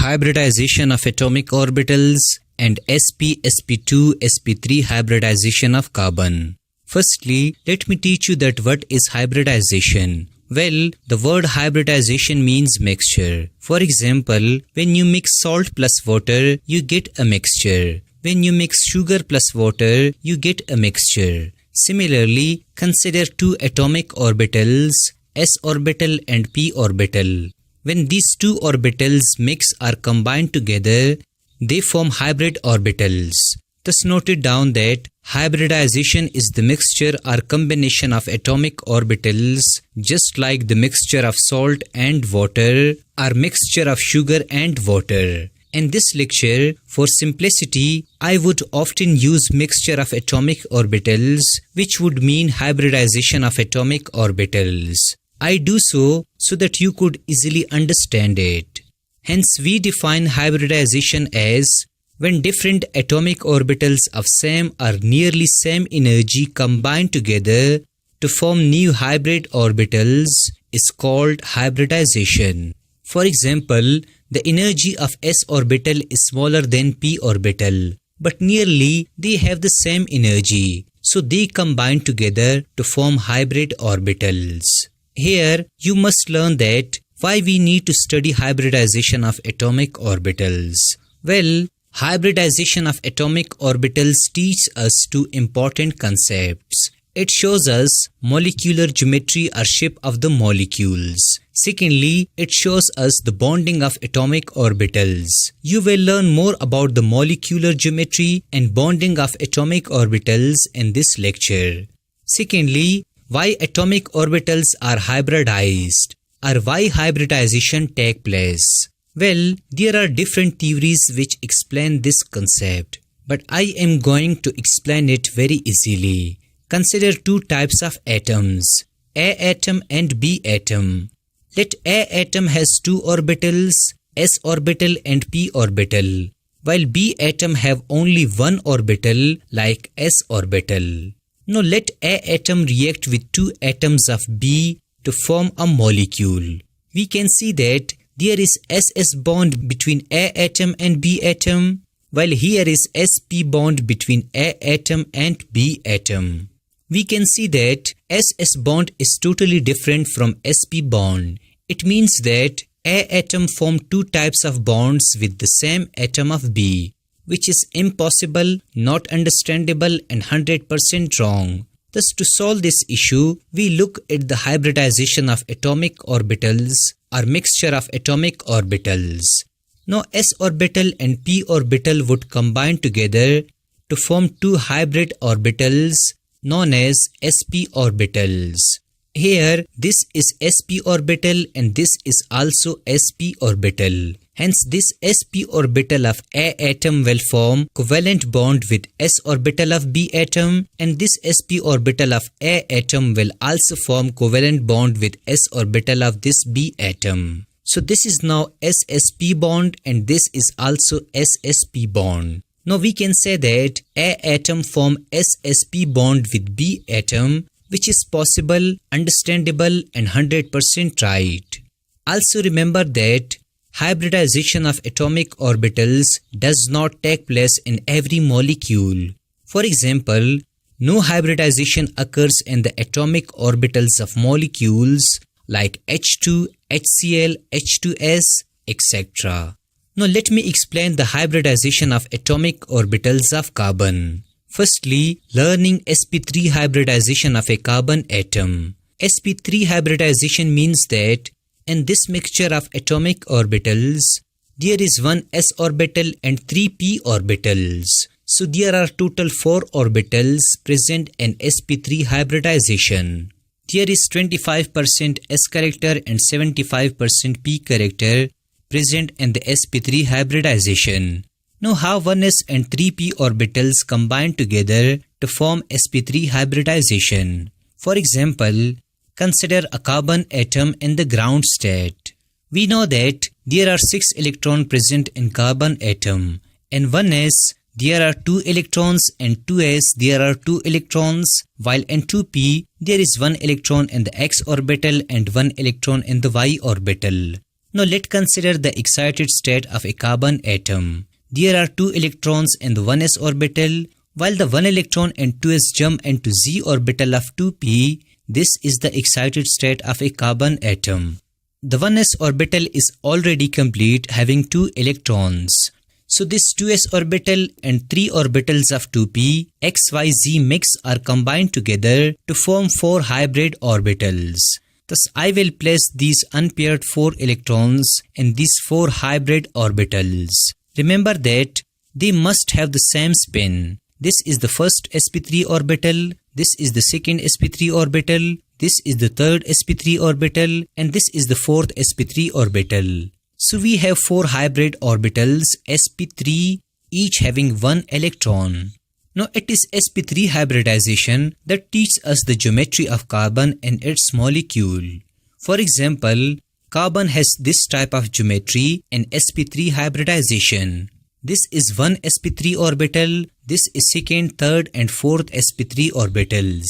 hybridization of atomic orbitals and sp-sp2-sp3 hybridization of carbon. Firstly, let me teach you that what is hybridization. Well, the word hybridization means mixture. For example, when you mix salt plus water, you get a mixture. When you mix sugar plus water, you get a mixture. Similarly, consider two atomic orbitals, s orbital and p orbital. When these two orbitals mix or combine together, they form hybrid orbitals. Thus noted down that hybridization is the mixture or combination of atomic orbitals, just like the mixture of salt and water or mixture of sugar and water. In this lecture, for simplicity, I would often use mixture of atomic orbitals, which would mean hybridization of atomic orbitals. I do so that you could easily understand it. Hence, we define hybridization as when different atomic orbitals of same or nearly same energy combine together to form new hybrid orbitals is called hybridization. For example, the energy of s orbital is smaller than p orbital, but nearly they have the same energy, so they combine together to form hybrid orbitals. Here, you must learn that why we need to study hybridization of atomic orbitals. Well, hybridization of atomic orbitals teaches us two important concepts. It shows us molecular geometry or shape of the molecules. Secondly, it shows us the bonding of atomic orbitals. You will learn more about the molecular geometry and bonding of atomic orbitals in this lecture. Secondly, why atomic orbitals are hybridized, or why hybridization takes place. Well, there are different theories which explain this concept, but I am going to explain it very easily. Consider two types of atoms, A atom and B atom. Let A atom has two orbitals, s orbital and p orbital, while B atom have only one orbital like s orbital. Now let A atom react with two atoms of B to form a molecule. We can see that there is SS bond between A atom and B atom, while here is sp bond between A atom and B atom. We can see that SS bond is totally different from sp bond. It means that A atom form two types of bonds with the same atom of B, which is impossible, not understandable and 100% wrong. Thus, to solve this issue, we look at the hybridization of atomic orbitals or mixture of atomic orbitals. Now, s orbital and p orbital would combine together to form two hybrid orbitals known as sp orbitals. Here, this is sp orbital and this is also sp orbital. Hence, this sp orbital of A atom will form covalent bond with s orbital of B atom, and this sp orbital of A atom will also form covalent bond with s orbital of this B atom. So this is now ssp bond and this is also ssp bond. Now we can say that A atom form ssp bond with B atom, which is possible, understandable and 100% right. Also remember that hybridization of atomic orbitals does not take place in every molecule. For example, no hybridization occurs in the atomic orbitals of molecules like H2, HCl, H2S, etc. Now let me explain the hybridization of atomic orbitals of carbon. Firstly, learning sp3 hybridization of a carbon atom. sp3 hybridization means that in this mixture of atomic orbitals, there is one s orbital and three p orbitals. So there are total 4 orbitals present in sp3 hybridization. There is 25% s character and 75% p character present in the sp3 hybridization. Now how 1s and 3p orbitals combine together to form sp3 hybridization. For example, consider a carbon atom in the ground state. We know that there are 6 electrons present in carbon atom. In 1s, there are 2 electrons and 2s there are 2 electrons, while in 2p there is 1 electron in the x orbital and 1 electron in the y orbital. Now let's consider the excited state of a carbon atom. There are 2 electrons in the 1s orbital, while the 1 electron and 2s jump into z orbital of 2p. This is the excited state of a carbon atom. The 1s orbital is already complete, having 2 electrons. So this 2s orbital and 3 orbitals of 2p, x, y, z mix are combined together to form 4 hybrid orbitals. Thus I will place these unpaired 4 electrons in these 4 hybrid orbitals. Remember that they must have the same spin. This is the first sp3 orbital, this is the second sp3 orbital, this is the third sp3 orbital, and this is the fourth sp3 orbital. So we have 4 hybrid orbitals sp3, each having 1 electron. Now it is sp3 hybridization that teaches us the geometry of carbon and its molecule. For example, carbon has this type of geometry in sp3 hybridization. This is 1 sp3 orbital, this is second, third and fourth sp3 orbitals,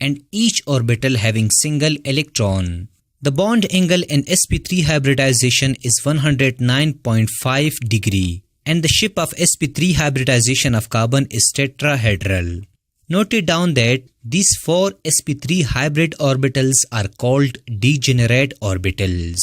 and each orbital having single electron. The bond angle in sp3 hybridization is 109.5 degree. And the shape of sp3 hybridization of carbon is tetrahedral. Note it down that these 4 sp3 hybrid orbitals are called degenerate orbitals.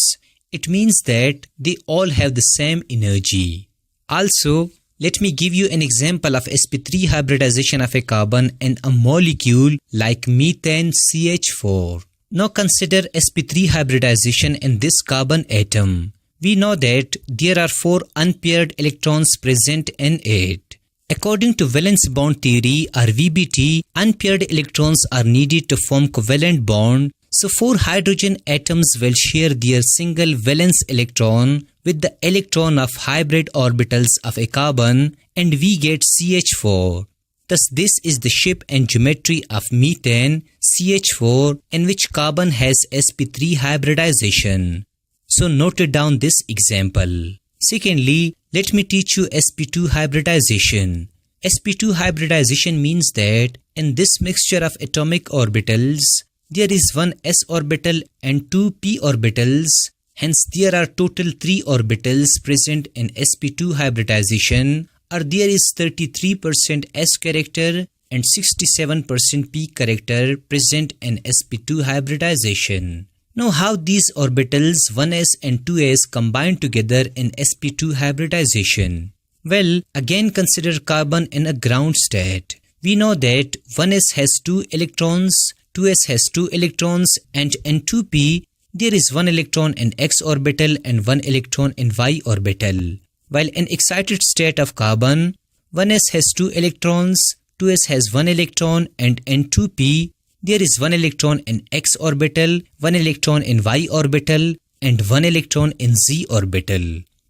It means that they all have the same energy. Also, let me give you an example of sp3 hybridization of a carbon in a molecule like methane CH4. Now consider sp3 hybridization in this carbon atom. We know that there are 4 unpaired electrons present in it. According to valence bond theory or VBT, unpaired electrons are needed to form covalent bond. So 4 hydrogen atoms will share their single valence electron with the electron of hybrid orbitals of a carbon, and we get CH4. Thus this is the shape and geometry of methane CH4, in which carbon has sp3 hybridization. So note down this example. Secondly, let me teach you sp2 hybridization. sp2 hybridization means that in this mixture of atomic orbitals, there is 1 s orbital and 2 p orbitals. Hence there are total 3 orbitals present in sp2 hybridization, or there is 33% s character and 67% p character present in sp2 hybridization. Now how these orbitals 1s and 2s combine together in sp2 hybridization? Well, again consider carbon in a ground state. We know that 1s has 2 electrons, 2s has 2 electrons, and in 2p there is 1 electron in x orbital and 1 electron in y orbital. While in excited state of carbon, 1s has 2 electrons, 2s has 1 electron, and in 2p there is 1 electron in x orbital, 1 electron in y orbital, and 1 electron in z orbital.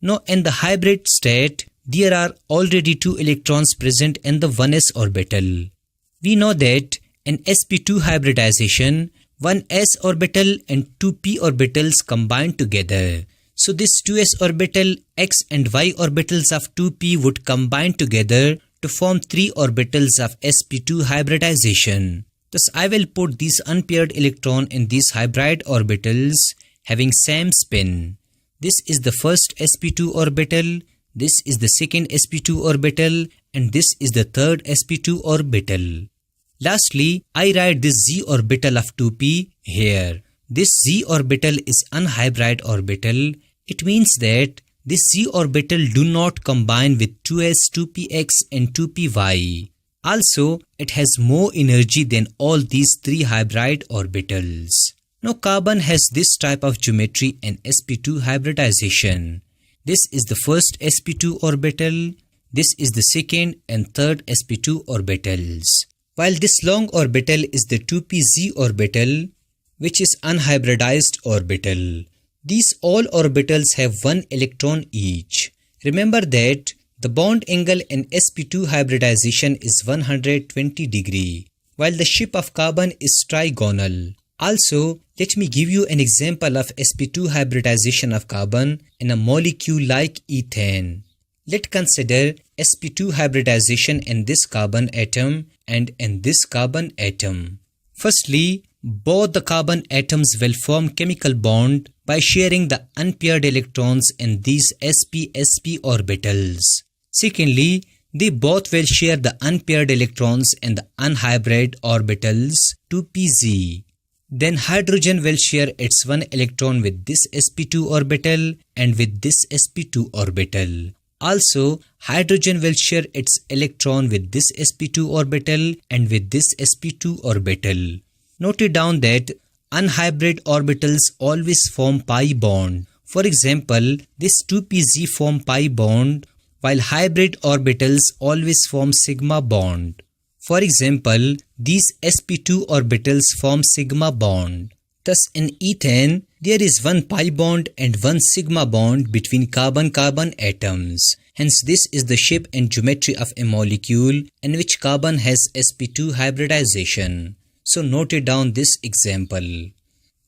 Now in the hybrid state, there are already 2 electrons present in the 1s orbital. We know that in sp2 hybridization, 1s orbital and 2p orbitals combine together. So this 2s orbital, x and y orbitals of 2p would combine together to form 3 orbitals of sp2 hybridization. Thus I will put these unpaired electron in these hybrid orbitals having same spin. This is the first sp2 orbital, this is the second sp2 orbital, and this is the third sp2 orbital. Lastly, I write this z orbital of 2p here. This z orbital is unhybrid orbital. It means that this z orbital do not combine with 2s, 2px and 2py. Also, it has more energy than all these 3 hybrid orbitals. Now carbon has this type of geometry in sp2 hybridization. This is the first sp2 orbital, this is the second and third sp2 orbitals. While this long orbital is the 2pz orbital, which is unhybridized orbital. These all orbitals have 1 electron each. Remember that the bond angle in sp2 hybridization is 120 degree, while the shape of carbon is trigonal. Also, let me give you an example of sp2 hybridization of carbon in a molecule like ethane. Let's consider sp2 hybridization in this carbon atom and in this carbon atom. Firstly, both the carbon atoms will form chemical bond by sharing the unpaired electrons in these sp-sp orbitals. Secondly, they both will share the unpaired electrons in the unhybrid orbitals 2pz. Then hydrogen will share its one electron with this sp2 orbital and with this sp2 orbital. Also, hydrogen will share its electron with this sp2 orbital and with this sp2 orbital. Note it down that unhybrid orbitals always form pi bond. For example, this 2pz form pi bond, while hybrid orbitals always form sigma bond. For example, these sp2 orbitals form sigma bond. Thus, in ethane, there is one pi bond and one sigma bond between carbon-carbon atoms. Hence, this is the shape and geometry of a molecule in which carbon has sp2 hybridization. So, note it down this example.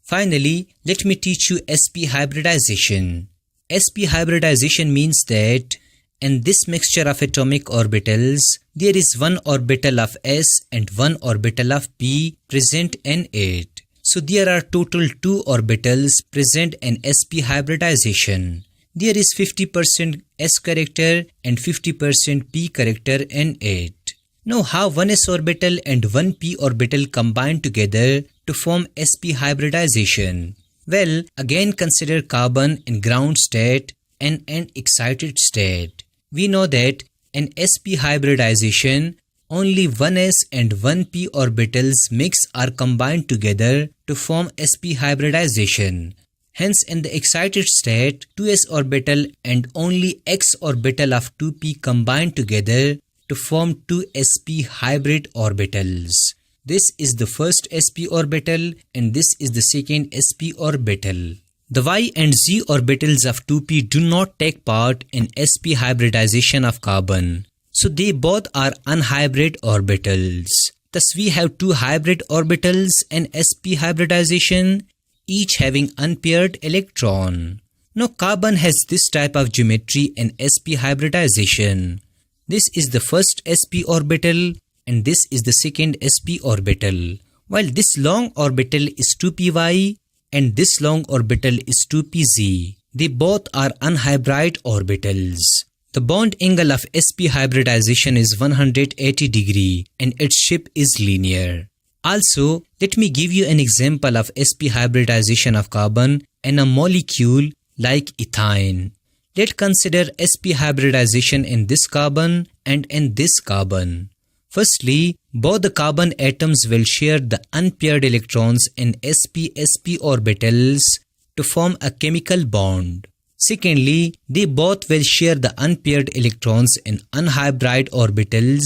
Finally, let me teach you sp hybridization. Sp hybridization means that in this mixture of atomic orbitals, there is one orbital of s and one orbital of p present in it. So there are total 2 orbitals present in sp hybridization. There is 50% s character and 50% p character in it. Now how one s orbital and one p orbital combine together to form sp hybridization? Well, again consider carbon in ground state and an excited state. We know that in sp hybridization, only one s and one p orbitals mix or combine together to form sp hybridization. Hence, in the excited state, 2s orbital and only x orbital of 2p combine together to form 2sp hybrid orbitals. This is the first sp orbital and this is the second sp orbital. The y and z orbitals of 2p do not take part in sp hybridization of carbon. So they both are unhybrid orbitals. Thus we have 2 hybrid orbitals in sp hybridization, each having unpaired electron. Now carbon has this type of geometry in sp hybridization. This is the first sp orbital and this is the second sp orbital. While this long orbital is 2py and this long orbital is 2pz. They both are unhybrid orbitals. The bond angle of sp hybridization is 180 degree and its shape is linear. Also, let me give you an example of sp hybridization of carbon in a molecule like ethane. Let's consider sp hybridization in this carbon and in this carbon. Firstly, both the carbon atoms will share the unpaired electrons in sp-sp orbitals to form a chemical bond. Secondly, they both will share the unpaired electrons in unhybrid orbitals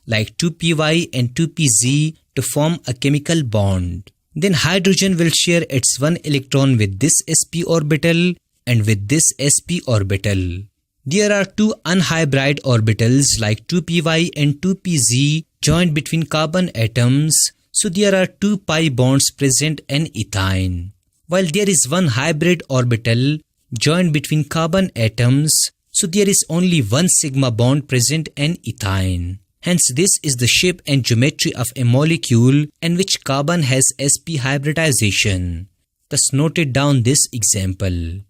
like 2py and 2pz to form a chemical bond. Then hydrogen will share its one electron with this sp orbital and with this sp orbital. There are 2 unhybrid orbitals like 2py and 2pz joined between carbon atoms, so there are 2 pi bonds present in ethane. While there is one hybrid orbital joined between carbon atoms, so there is only one sigma bond present in ethane. Hence, this is the shape and geometry of a molecule in which carbon has sp hybridization. Thus, note down this example.